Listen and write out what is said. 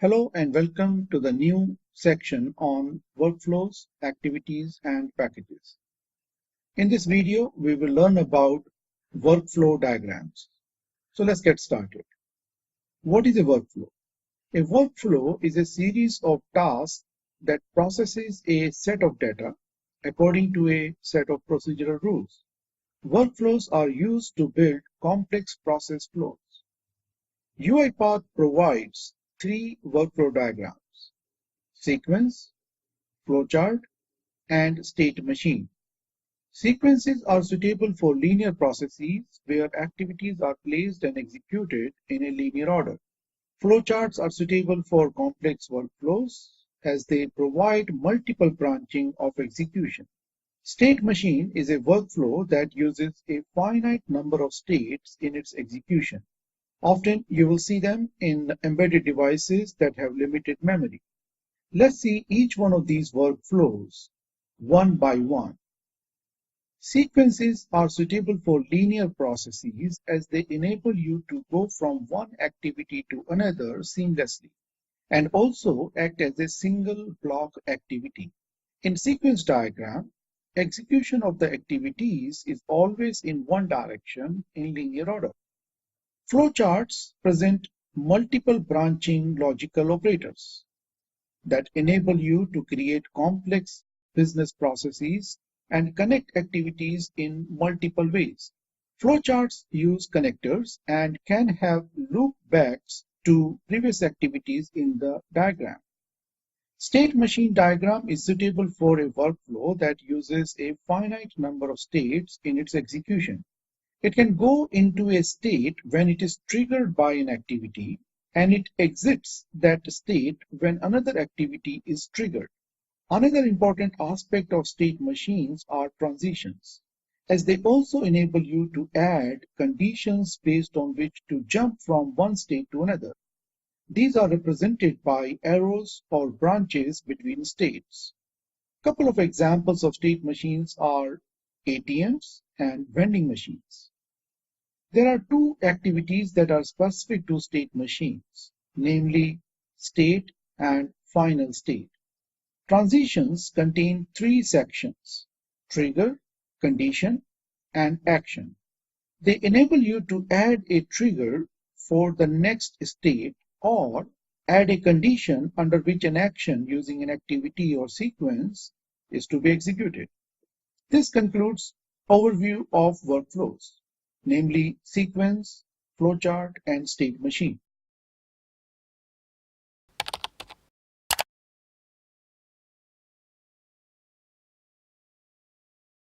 Hello and welcome to the new section on workflows, activities, and packages. In this video, we will learn about workflow diagrams. So let's get started. What is a workflow? A workflow is a series of tasks that processes a set of data according to a set of procedural rules. Workflows are used to build complex process flows. UiPath provides three workflow diagrams: sequence, flowchart, and state machine. Sequences are suitable for linear processes where activities are placed and executed in a linear order. Flowcharts are suitable for complex workflows as they provide multiple branching of execution. State machine is a workflow that uses a finite number of states in its execution. Often you will see them in embedded devices that have limited memory. Let's see each one of these workflows one by one. Sequences are suitable for linear processes as they enable you to go from one activity to another seamlessly and also act as a single block activity. In sequence diagram, execution of the activities is always in one direction in linear order. Flowcharts present multiple branching logical operators that enable you to create complex business processes and connect activities in multiple ways. Flowcharts use connectors and can have loopbacks to previous activities in the diagram. State machine diagram is suitable for a workflow that uses a finite number of states in its execution. It can go into a state when it is triggered by an activity, and it exits that state when another activity is triggered. Another important aspect of state machines are transitions, as they also enable you to add conditions based on which to jump from one state to another. These are represented by arrows or branches between states. A couple of examples of state machines are ATMs and vending machines. There are two activities that are specific to state machines, namely state and final state. Transitions contain three sections: trigger, condition, and action. They enable you to add a trigger for the next state or add a condition under which an action using an activity or sequence is to be executed. This concludes overview of workflows, namely sequence, flowchart, and state machine.